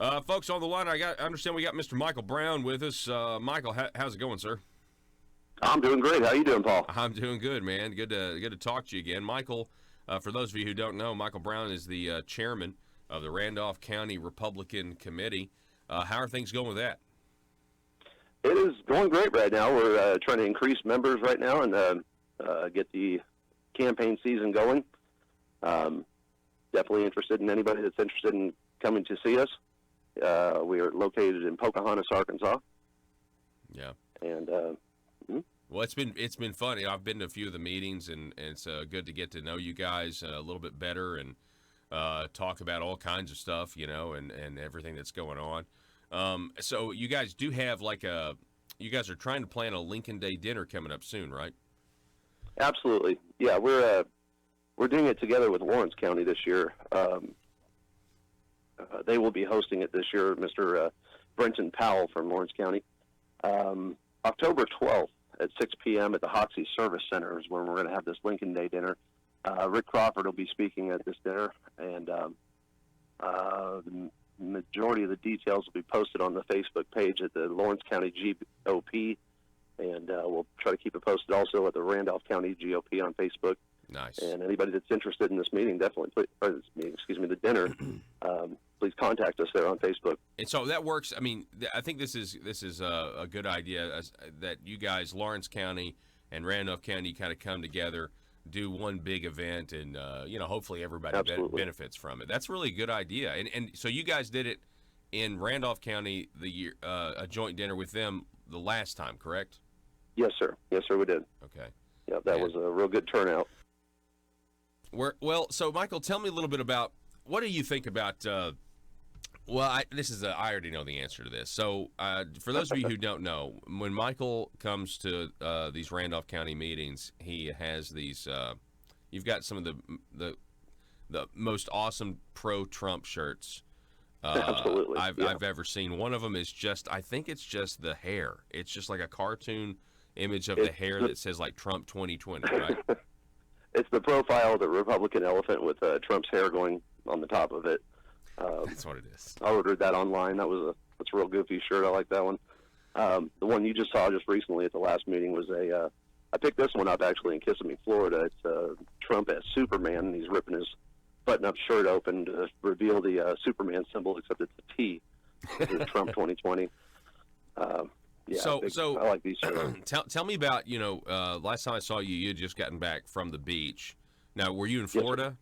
Folks on the line, I understand we got Mr. Michael Brown with us. Michael, how's it going, sir? I'm doing great. How you doing, Paul? I'm doing good, man. Good to talk to you again, Michael. For those of you who don't know, Michael Brown is the chairman of the Randolph County Republican Committee. How are things going with that? It is going great right now. We're trying to increase members right now and get the campaign season going. Definitely interested in anybody that's interested in coming to see us. We are located in Pocahontas, Arkansas. Yeah. And well, it's been fun. I've been to a few of the meetings, and it's good to get to know you guys a little bit better and talk about all kinds of stuff, and everything that's going on. So you guys do have you guys are trying to plan a Lincoln Day dinner coming up soon, right? Absolutely. Yeah, we're doing it together with Lawrence County this year. They will be hosting it this year, Mr. Brenton Powell from Lawrence County. October 12th at 6 p.m. at the Hoxie Service Center is when we're going to have this Lincoln Day dinner. Rick Crawford will be speaking at this dinner, and the majority of the details will be posted on the Facebook page at the Lawrence County GOP, and we'll try to keep it posted also at the Randolph County GOP on Facebook. Nice. And anybody that's interested in this meeting, the dinner, please contact us there on Facebook. And so that works. I mean, I think this is a good idea that you guys, Lawrence County and Randolph County, kind of come together, do one big event, and hopefully everybody benefits from it. That's a really good idea. And so you guys did it in Randolph County a joint dinner with them the last time, correct? Yes, sir. Yes, sir. We did. Okay. Yeah, that was a real good turnout. So Michael, tell me a little bit about what do you think about. I already know the answer to this. So for those of you who don't know, when Michael comes to these Randolph County meetings, he has these. You've got some of the most awesome pro-Trump shirts. Absolutely, I've ever seen. One of them is I think it's just the hair. It's just like a cartoon image of the hair that says like Trump 2020, right? It's the profile of the Republican elephant with Trump's hair going on the top of it. That's what it is. I ordered that online. That's a real goofy shirt. I like that one. The one you just saw just recently at the last meeting was I picked this one up actually in Kissimmee, Florida. It's Trump as Superman, and he's ripping his button-up shirt open to reveal the Superman symbol, except it's a T. It's Trump 2020. So I like these shirts. Tell me about, last time I saw you had just gotten back from the beach. Now, were you in Florida?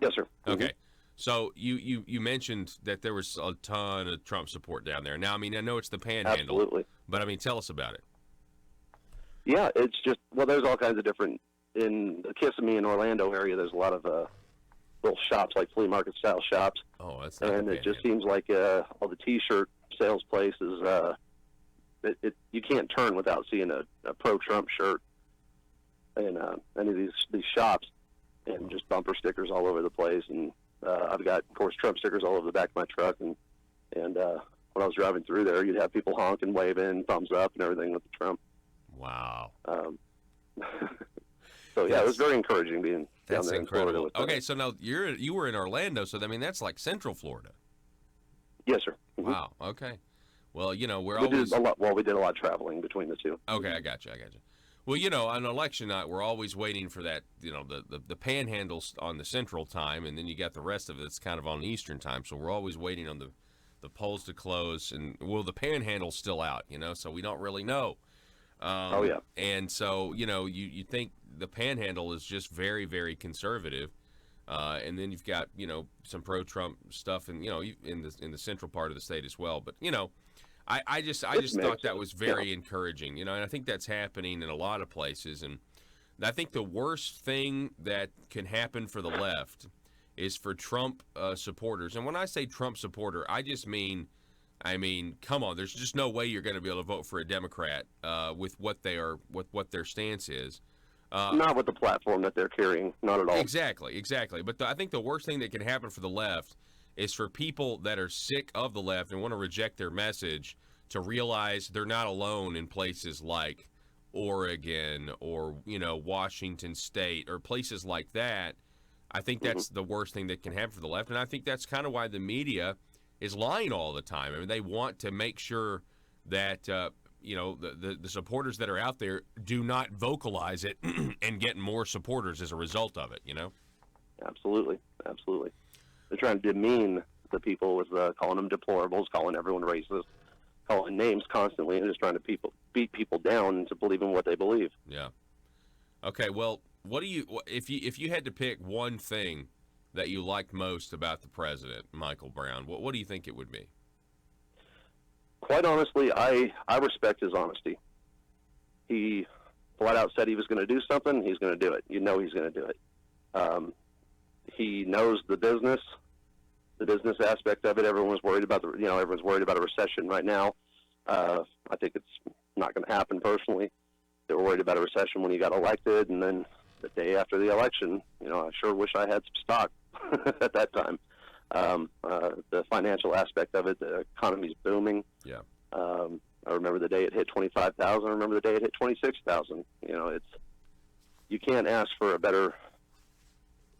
Yes, sir. Okay. So you mentioned that there was a ton of Trump support down there. Now, I mean, I know it's the Panhandle. Absolutely. But, I mean, tell us about it. Yeah, it's just, there's all kinds of different, in the Kissimmee and Orlando area, there's a lot of little shops, like flea market-style shops. Oh, that's not And it just seems like all the T-shirt sales places, you can't turn without seeing a pro-Trump shirt in any of these shops, and just bumper stickers all over the place. And I've got, of course, Trump stickers all over the back of my truck. And when I was driving through there, you'd have people honking, waving, thumbs up, and everything with the Trump. Wow. So yeah, it was very encouraging being down there incredible. in Florida. With okay, so now you were in Orlando, so I mean that's like Central Florida. Yes, sir. Mm-hmm. Wow. Okay. Well, we did a lot. Well, we did a lot of traveling between the two. Okay, I got you. Well, on election night, we're always waiting for that. The Panhandle's on the Central time, and then you got the rest of it's kind of on Eastern time. So we're always waiting on the polls to close, and the Panhandle's still out. So we don't really know. Oh yeah. And so you think the Panhandle is just very, very conservative, and then you've got some pro-Trump stuff, and in the central part of the state as well. But I just thought that was very encouraging, and I think that's happening in a lot of places. And I think the worst thing that can happen for the left is for Trump supporters. And when I say Trump supporter, I just mean, come on, there's just no way you're going to be able to vote for a Democrat with what their stance is. Not with the platform that they're carrying, not at all. Exactly. But I think the worst thing that can happen for the left is for people that are sick of the left and want to reject their message to realize they're not alone in places like Oregon or, Washington State or places like that. I think that's the worst thing that can happen for the left. And I think that's kind of why the media is lying all the time. I mean, they want to make sure that the supporters that are out there do not vocalize it and get more supporters as a result of it. Absolutely. They're trying to demean the people with calling them deplorables, calling everyone racist, calling names constantly, and just trying to beat people down into believing what they believe. Yeah. Okay. Well, if you had to pick one thing that you liked most about the president, Michael Brown, what do you think it would be? Quite honestly, I respect his honesty. He flat out said he was going to do something. He's going to do it. He's going to do it. He knows the business aspect of it. Everyone's worried about a recession right now. I think it's not going to happen personally. They were worried about a recession when he got elected, and then the day after the election, I sure wish I had some stock at that time. The financial aspect of it, the economy's booming. Yeah. I remember the day it hit 25,000. I remember the day it hit 26,000. You can't ask for a better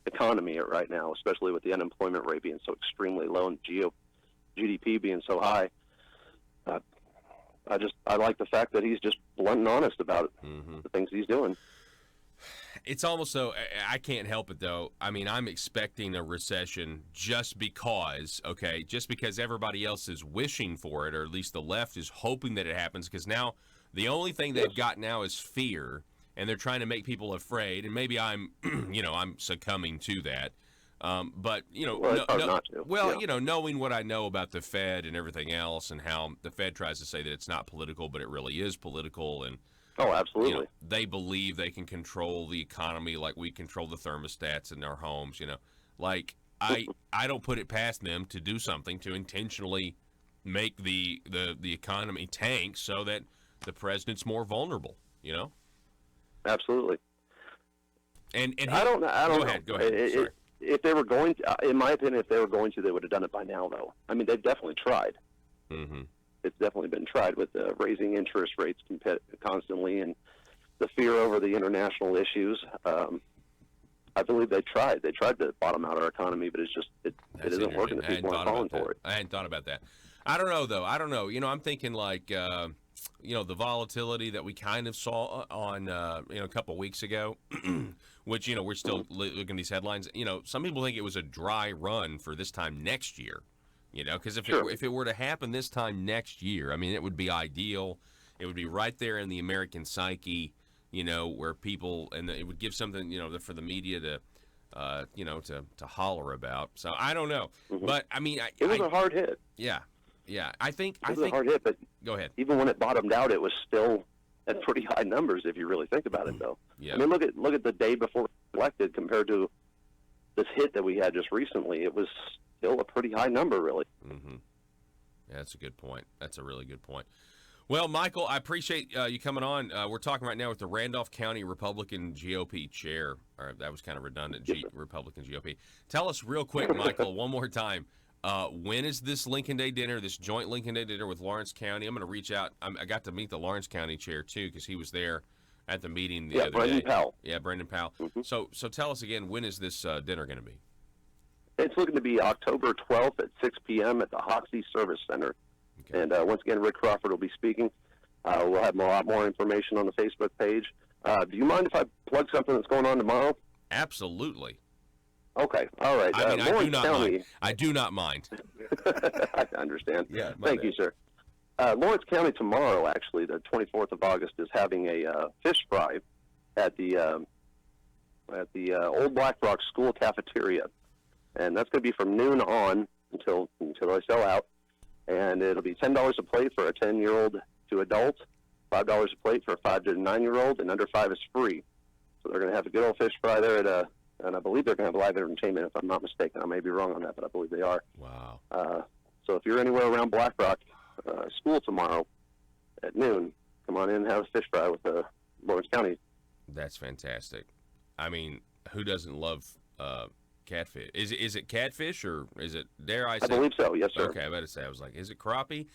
economy right now, especially with the unemployment rate being so extremely low and GDP being so high. I like the fact that he's just blunt and honest about it, the things he's doing. It's almost so I can't help it though. I mean, I'm expecting a recession just because everybody else is wishing for it, or at least the left is hoping that it happens, because now the only thing they've got now is fear, and they're trying to make people afraid, and maybe I'm I'm succumbing to that. But knowing what I know about the Fed and everything else, and how the Fed tries to say that it's not political, but it really is political, and oh, absolutely, they believe they can control the economy like we control the thermostats in our homes. Like I don't put it past them to do something to intentionally make the economy tank so that the president's more vulnerable. Absolutely. And I don't know. Go ahead. Sorry. If they were going to, in my opinion, they would have done it by now, though. I mean, they've definitely tried. Mm-hmm. It's definitely been tried with raising interest rates constantly, and the fear over the international issues. I believe they tried. They tried to bottom out our economy, but it isn't working. The people aren't falling for it. I hadn't thought about that. I don't know, though. I don't know. I'm thinking like, the volatility that we kind of saw on, a couple weeks ago, which, we're still looking at these headlines. Some people think it was a dry run for this time next year, because if it were to happen this time next year, I mean, it would be ideal. It would be right there in the American psyche, where people, and it would give something, for the media to, to holler about. So I don't know. Mm-hmm. But I mean, it was a hard hit. Yeah. Yeah, I think it was a hard hit, but go ahead. Even when it bottomed out, it was still at pretty high numbers if you really think about it, though. Yeah. I mean, look at the day before elected compared to this hit that we had just recently. It was still a pretty high number, really. Mm-hmm. Yeah, that's a good point. That's a really good point. Well, Michael, I appreciate you coming on. We're talking right now with the Randolph County Republican GOP chair. Or that was kind of redundant. Republican GOP. Tell us real quick, Michael, one more time. When is this Lincoln Day dinner, this joint Lincoln Day dinner with Lawrence County? I'm going to reach out. I got to meet the Lawrence County chair, too, because he was there at the meeting the other Brendan day. Powell. Yeah, Brendan Powell. Mm-hmm. So tell us again, when is this dinner going to be? It's looking to be October 12th at 6 p.m. at the Hoxie Service Center. Okay. And once again, Rick Crawford will be speaking. We'll have a lot more information on the Facebook page. Do you mind if I plug something that's going on tomorrow? Absolutely. Okay, all right. I mean, I do not mind. I understand. Yeah, Thank you, sir. Lawrence County tomorrow, actually, the 24th of August, is having a fish fry at the Old Black Rock School cafeteria, and that's going to be from noon on until they sell out. And it'll be $10 a plate for a 10-year-old to adult, $5 a plate for a 5 to 9-year-old, and under 5 is free. So they're going to have a good old fish fry there and I believe they're going to have live entertainment, if I'm not mistaken. I may be wrong on that, but I believe they are. Wow. So if you're anywhere around Black Rock School tomorrow at noon, come on in and have a fish fry with Lawrence County. That's fantastic. I mean, who doesn't love catfish? Is it catfish, or is it, dare I say? I believe so, yes, sir. Okay, I better say. I was like, is it crappie?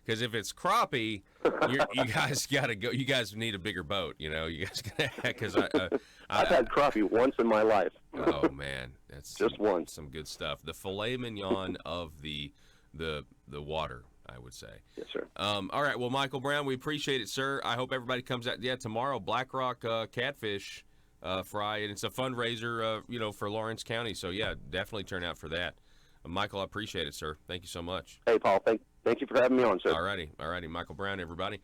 Because if it's crappie, you guys got to go. You guys need a bigger boat, You guys got to, because I've had crappie once in my life. Oh man, that's just once. Some good stuff. The filet mignon of the the water, I would say. Yes, sir. All right. Well, Michael Brown, we appreciate it, sir. I hope everybody comes out. Yeah, tomorrow, Black Rock Catfish Fry, and it's a fundraiser, for Lawrence County. So, yeah, definitely turn out for that. Michael, I appreciate it, sir. Thank you so much. Hey, Paul, thank you for having me on, sir. All righty. Michael Brown, everybody.